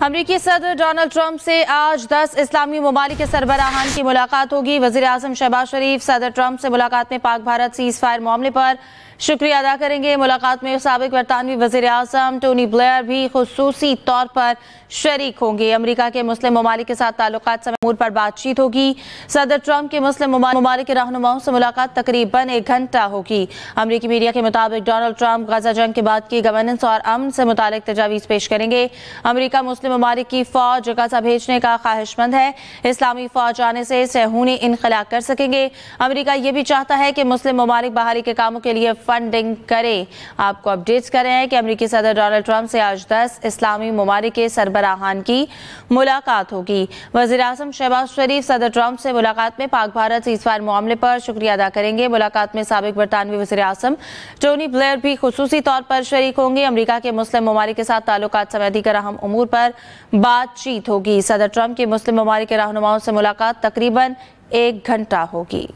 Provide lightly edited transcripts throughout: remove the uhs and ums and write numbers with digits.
امریکی صدر Donald Trump سے آج 10 اسلامی ممالک کے سربراہان کی ملاقات ہوگی۔ وزیر اعظم شہباز شریف صدر ٹرمپ سے ملاقات میں پاک بھارت سیز فائر معاملے پر شکریہ ادا کریں گے۔ ملاقات میں سابق برطانوی وزیر اعظم ٹونی بلیئر بھی خصوصی طور پر شریک ہوں گے۔ امریکہ کے مسلم ممالک کے ساتھ تعلقات سمیت امور پر بات چیت ہوگی۔ صدر ٹرمپ کی مسلم ممالک کے رہنماؤں سے ملاقات تقریباً 1 گھنٹہ ہوگی۔ امریکی میڈیا کے مطابق ڈونلڈ ٹرمپ غزہ جنگ کے بعد کی گورننس اور امن سے متعلق تجاویز پیش کریں گے۔ امریکہ مسلم ممالک کی فوج غزہ بھیجنے کا خواہش مند ہے۔ اسلامی فوج آنے سے صہیونی انخلا کر سکیں گے۔ امریکہ یہ بھی چاہتا ہے کہ مسلم ممالک بحالی کے کاموں کے لیے فنڈنگ کرے۔ آپ کو اپڈیٹس کر رہے ہیں کہ امریکی صدر ڈونلڈ ٹرمپ سے آج 10 اسلامی ممالک کے سربراہان کی ملاقات ہوگی۔ وزیر اعظم شہباز شریف صدر ٹرمپ سے ملاقات میں پاک بھارت سیز فائر معاملے پر شکریہ ادا کریں گے۔ ملاقات میں سابق برطانوی وزیر اعظم ٹونی بلیئر بھی خصوصی طور پر شریک ہوں گے۔ امریکہ کے مسلم ممالک کے ساتھ تعلقات سمیت دیگر اہم امور پر بات چیت ہوگی۔ صدر ٹرمپ کی مسلم ممالک کے رہنماؤں سے ملاقات تقریباً 1 گھنٹہ ہوگی۔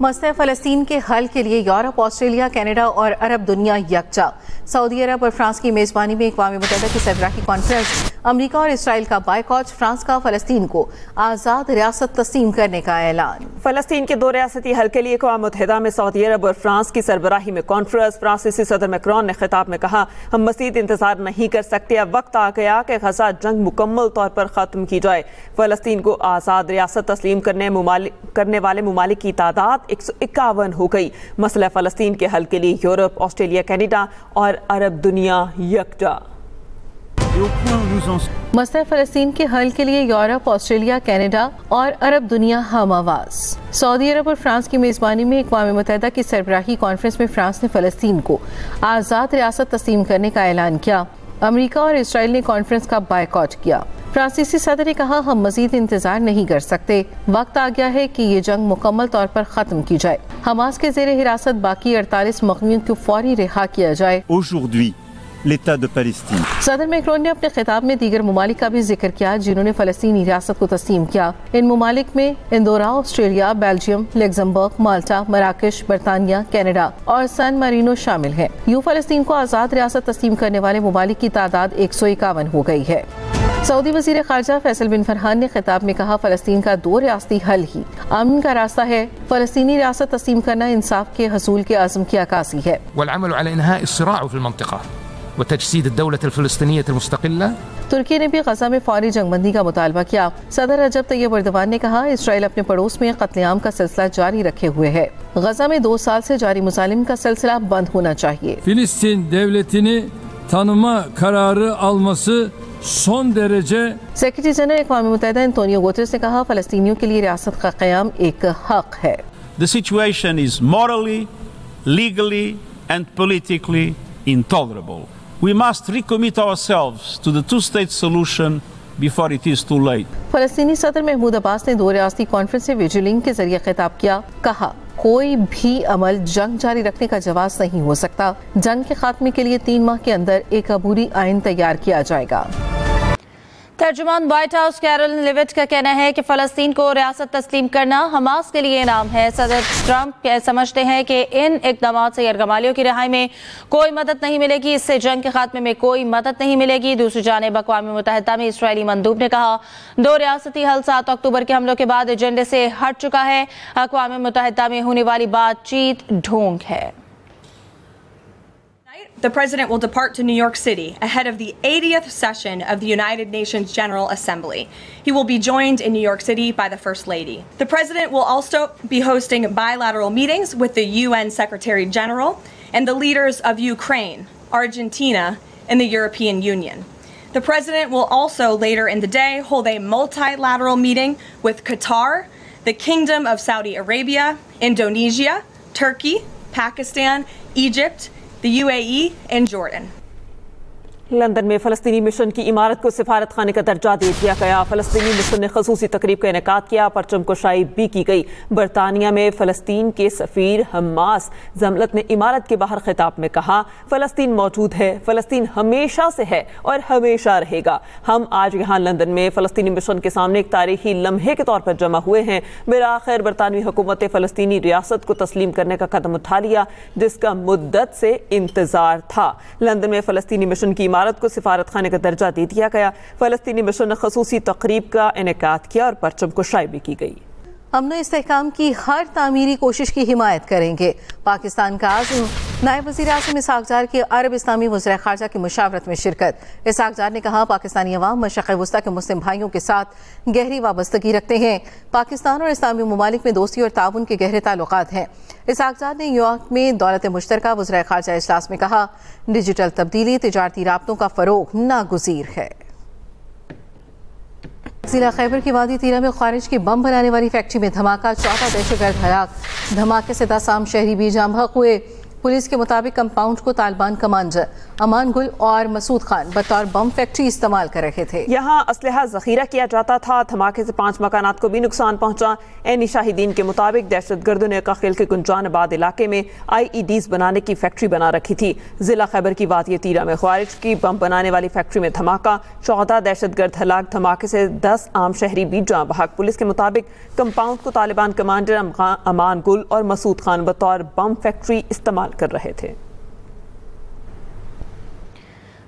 مسئلہ فلسطین کے حل کے لیے یورپ، آسٹریلیا، کینیڈا اور عرب دنیا یکجا۔ سعودی عرب اور فرانس کی میزبانی میں اقوام متحدہ کی سربراہی کانفرنس۔ امریکہ اور اسرائیل کا بائیکاٹ، فرانس کا فلسطین کو آزاد ریاست تسلیم کرنے کا اعلان۔ فلسطین کے 2 ریاستی حل کے لیے اقوام متحدہ میں سعودی عرب اور فرانس کی سربراہی میں کانفرنس۔ فرانسیسی صدر میکرون نے خطاب میں کہا، ہم مزید انتظار نہیں کر سکتے، اب وقت آ گیا کہ غزہ جنگ مکمل طور پر ختم کی جائے۔ فلسطین کو آزاد ریاست تسلیم کرنے والے ممالک کی تعداد 151 ہو گئی۔ مسئلہ فلسطین کے حل کے لیے یورپ، آسٹریلیا، کینیڈا اور عرب دنیا یکجا۔ مسئلہ فلسطین کے حل کے لیے یورپ، آسٹریلیا، کینیڈا اور عرب دنیا ہم آواز۔ سعودی عرب اور فرانس کی میزبانی میں اقوام متحدہ کی سربراہی کانفرنس میں فرانس نے فلسطین کو آزاد ریاست تسلیم کرنے کا اعلان کیا۔ امریکہ اور اسرائیل نے کانفرنس کا بائیکاٹ کیا۔ فرانسیسی صدر نے کہا، ہم مزید انتظار نہیں کر سکتے، وقت آ گیا ہے کہ یہ جنگ مکمل طور پر ختم کی جائے۔ حماس کے زیر حراست باقی 48 مغویوں کو فوری رہا کیا جائے۔ صدر میکرون نے اپنے خطاب میں دیگر ممالک کا بھی ذکر کیا جنہوں نے فلسطینی ریاست کو تسلیم کیا۔ ان ممالک میں اندورا، آسٹریلیا، بیلجیم، لگزمبرگ، مالٹا، مراکش، برطانیہ، کینیڈا اور سان مارینو شامل ہیں۔ فلسطین کو آزاد ریاست تسلیم کرنے والے ممالک کی تعداد 151 ہو گئی ہے۔ سعودی وزیر خارجہ فیصل بن فرحان نے خطاب میں کہا، فلسطین کا 2 ریاستی حل ہی امن کا راستہ ہے۔ فلسطینی ریاست تسلیم کرنا انصاف کے حصول کے عزم کی عکاسی ہے۔ والعمل على انهاء الصراع في المنطقة وتجسيد الدولة الفلسطينية المستقلة۔ ترکی نے بھی غزہ میں فوری جنگ بندی کا مطالبہ کیا۔ صدر رجب طیب اردوان نے کہا، اسرائیل اپنے پڑوس میں قتل عام کا سلسلہ جاری رکھے ہوئے ہے۔ غزہ میں 2 سال سے جاری مظالم کا سلسلہ بند ہونا چاہیے۔ Filistin devletini tanıma kararı alması son derece۔ Secretary general اقوام متحدہ انتونیو گوتریس نے کہا، فلسطینیوں کے لیے ریاست کا قیام ایک حق ہے۔ The situation is morally, legally and politically intolerable. We must recommit ourselves to the 2-state solution before it is too late. فلسطینی صدر محمود عباس نے 2 ریاستی کانفرنس سے ویڈیو لنک کے ذریعے خطاب کیا۔ کہا، کوئی بھی عمل جنگ جاری رکھنے کا جواز نہیں ہو سکتا۔ جنگ کے خاتمے کے لیے 3 ماہ کے اندر ایک عبوری آئین تیار کیا جائے گا۔ ترجمان وائٹ ہاؤس کیرولن لیوٹ کا کہنا ہے کہ فلسطین کو ریاست تسلیم کرنا حماس کے لیے انعام ہے۔ صدر ٹرمپ سمجھتے ہیں کہ ان اقدامات سے یرغمالیوں کی رہائی میں کوئی مدد نہیں ملے گی، اس سے جنگ کے خاتمے میں کوئی مدد نہیں ملے گی۔ دوسری جانب اقوام متحدہ میں اسرائیلی مندوب نے کہا، 2 ریاستی حل 7 اکتوبر کے حملوں کے بعد ایجنڈے سے ہٹ چکا ہے۔ اقوام متحدہ میں ہونے والی بات چیت ڈھونگ ہے۔ The President will depart to New York City ahead of the 80th session of the United Nations General Assembly. He will be joined in New York City by the First Lady. The President will also be hosting bilateral meetings with the UN Secretary General and the leaders of Ukraine, Argentina, and the European Union. The President will also later in the day hold a multilateral meeting with Qatar, the Kingdom of Saudi Arabia, Indonesia, Turkey, Pakistan, Egypt, the UAE and Jordan. London میں فلسطینی mission کی عمارت کو سفارت خانے کا درجہ دے دیا گیا۔ فلسطینی مشن نے خصوصی تقریب کا انعقاد کیا، پرچم کشائی بھی کی گئی۔ برطانیہ میں فلسطین کے سفیر حماس زملت نے عمارت کے باہر خطاب میں کہا، فلسطین موجود ہے، فلسطین ہمیشہ سے ہے اور ہمیشہ رہے گا۔ ہم آج یہاں لندن میں فلسطینی مشن کے سامنے ایک تاریخی لمحے کے طور پر جمع ہوئے ہیں۔ بالآخر برطانوی حکومت فلسطینی ریاست کو تسلیم کرنے کا قدم اٹھا لیا، جس کا مدت سے انتظار تھا۔ لندن میں فلسطینی مشن کی عمارت کو سفارت خانے کا درجہ دے دیا گیا. فلسطینی مشن نے خصوصی تقریب کا انعقاد کیا اور پرچم کشائی بھی کی گئی. امن و استحکام کی ہر تعمیری کوشش کی حمایت کریں گے. پاکستان کا عزم. نائب وزیر اعظم اسحاق ڈار کی عرب اسلامی وزراء خارجہ کی مشاورت میں شرکت. اسحاق ڈار نے کہا پاکستانی عوام مشرق وسطیٰ کے مسلم بھائیوں کے ساتھ گہری وابستگی رکھتے ہیں. پاکستان اور اسلامی ممالک میں دوستی اور تعاون کے گہرے تعلقات ہیں. اسحاق ڈار نے نیویارک میں دولت مشترکہ وزراء خارجہ اجلاس میں کہا ڈیجیٹل تبدیلی تجارتی رابطوں کا فروغ ناگزیر ہے. ضلع خیبر کی وادی تیرہ میں خارج کی بم بنانے والی فیکٹری میں دھماکہ. 14 دہشت گرد ہلاک. دھماکے سے 10 عام شہری بھی جاں بحق ہوئے. پولیس کے مطابق کمپاؤنڈ کو طالبان کمانڈر امان گل اور مسعود خان بطور بم فیکٹری استعمال کر رہے تھے. یہاں اسلحہ ذخیرہ کیا جاتا تھا. دھماکے سے 5 مکانات کو بھی نقصان پہنچا. عینی شاہدین کے مطابق دہشت گردوں نے قخیل کے گنجان آباد علاقے میں IEDs بنانے کی فیکٹری بنا رکھی تھی. ضلع خیبر کی وادی تیرہ میں خارج کی بم بنانے والی فیکٹری میں دھماکہ. 14 دہشت گرد ہلاک. دھماکے سے 10 عام شہری بھی جاں بحق. پولیس کے مطابق کمپاؤنڈ کو طالبان کمانڈر امان گل اور مسعود خان بطور بم فیکٹری استعمال کر رہے تھے.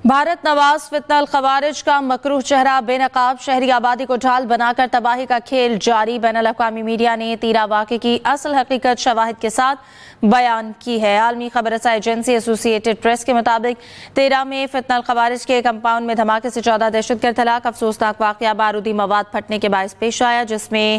بھارت نواز فتنہ الخوارج کا مکروہ چہرہ بے نقاب شہری آبادی کو ڈھال بنا کر تباہی کا کھیل جاری. بین الاقوامی میڈیا نے تیرہ واقعے کی اصل حقیقت شواہد کے ساتھ بیان کی ہے. عالمی خبر رساں ایجنسی ایسوسی ایٹڈ پریس کے مطابق تیرہ میں فتنہ الخوارج کے کمپاؤنڈ میں دھماکے سے 14 دہشت گرد ہلاک. افسوسناک واقعہ بارودی مواد پھٹنے کے باعث پیش آیا جس میں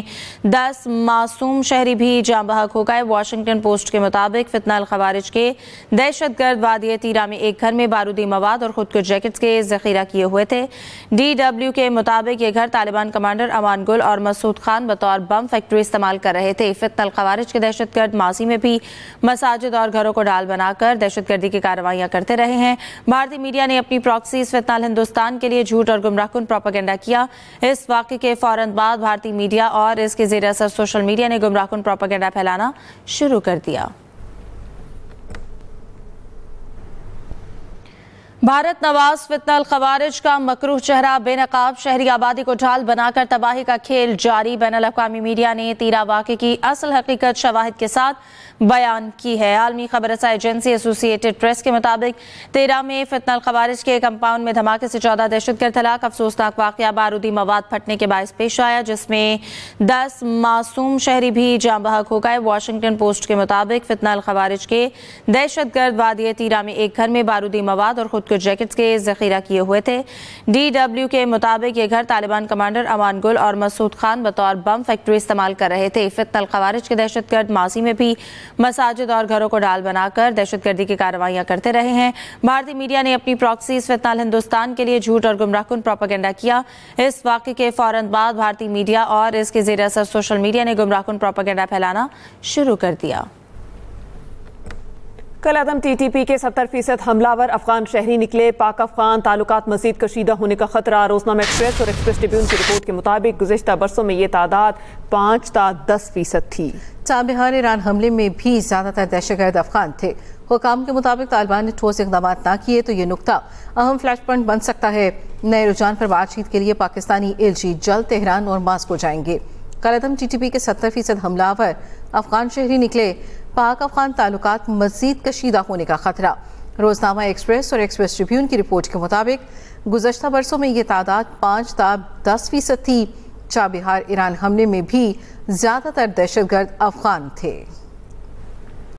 10 معصوم شہری بھی جاں بحق ہو گئے. واشنگٹن پوسٹ کے مطابق فتنہ الخوارج کے دہشت گرد وادی تیرہ میں ایک گھر میں بارودی مواد اور خود کو جیکٹس کے ذخیرہ کیے ہوئے تھے. DW کے مطابق یہ گھر طالبان کمانڈر امان گل اور مسعود خان بطور بم فیکٹری استعمال کر رہے تھے. فتنہ الخوارج کے دہشت گرد ماضی میں بھی مساجد اور گھروں کو ڈال بنا کر دہشت گردی کی کارروائیاں کرتے رہے ہیں. بھارتی میڈیا نے اپنی پراکسیز فتنہ الہندوستان کے لیے جھوٹ اور گمراہ کن پروپیگنڈا کیا. اس واقعے کے فوراً بعد بھارتی میڈیا اور اس کے زیر اثر سوشل میڈیا نے گمراہ کن پروپیگنڈا پھیلانا شروع کر دیا. بھارت نواز فتنہ الخوارج کا مکروہ چہرہ بے نقاب شہری آبادی کو ڈھال بنا کر تباہی کا کھیل جاری. بین الاقوامی میڈیا نے تیرہ واقعے کی اصل حقیقت شواہد کے ساتھ بیان کی ہے. عالمی خبر رساں ایجنسی ایسوسی ایٹڈ پریس کے مطابق تیرہ میں فتنہ الخوارج کے کمپاؤنڈ میں دھماکے سے 14 دہشت گرد ہلاک. افسوسناک واقعہ بارودی مواد پھٹنے کے باعث پیش آیا جس میں 10 معصوم شہری بھی جاں بحق ہو گئے. واشنگٹن پوسٹ کے مطابق فتنہ الخوارج کے دہشت گرد وادی تیرہ میں ایک گھر میں بارودی مواد اور خود کو جیکٹس کے ذخیرہ کیے ہوئے تھے. DW کے مطابق یہ گھر طالبان کمانڈر امان گل اور مسعود خان بطور بم فیکٹری استعمال کر رہے تھے. فتنہ الخوارج کے دہشت گرد ماضی میں بھی مساجد اور گھروں کو ڈال بنا کر دہشت گردی کی کارروائیاں کرتے رہے ہیں. بھارتی میڈیا نے اپنی پراکسیز فتنہ الہندوستان کے لیے جھوٹ اور گمراہ کن پروپیگنڈا کیا. اس واقعے کے فوراً بعد بھارتی میڈیا اور اس کے زیر اثر سوشل میڈیا نے گمراہ کن پروپیگنڈا پھیلانا شروع کر دیا. کل عدم TTP کے 70% حملہ ور افغان شہری نکلے. پاک افغان تعلقات مزید کشیدہ ہونے کا خطرہ. روزنامہ ایکسپریس اور ایکسپریس ٹریبیون کی رپورٹ کے مطابق گزشتہ برسوں میں یہ تعداد 5 تا 10% تھی. چابہار ایران حملے میں بھی زیادہ تر دہشت گرد افغان تھے. حکام کے مطابق طالبان نے ٹھوس اقدامات نہ کیے تو یہ نقطہ اہم فلیش پوائنٹ بن سکتا ہے. نئے رجحان پر بات چیت کے لیے پاکستانی LG جلد تہران اور ماسکو جائیں گے. کل عدم TTP کے 70% حملہ آور افغان شہری نکلے. پاک افغان تعلقات مزید کشیدہ ہونے کا خطرہ. روزنامہ ایکسپریس اور ایکسپریس ٹریبیون کی رپورٹ کے مطابق گزشتہ برسوں میں یہ تعداد 5 تا 10% تھی. چابہار ایران حملے میں بھی زیادہ تر دہشت گرد افغان تھے.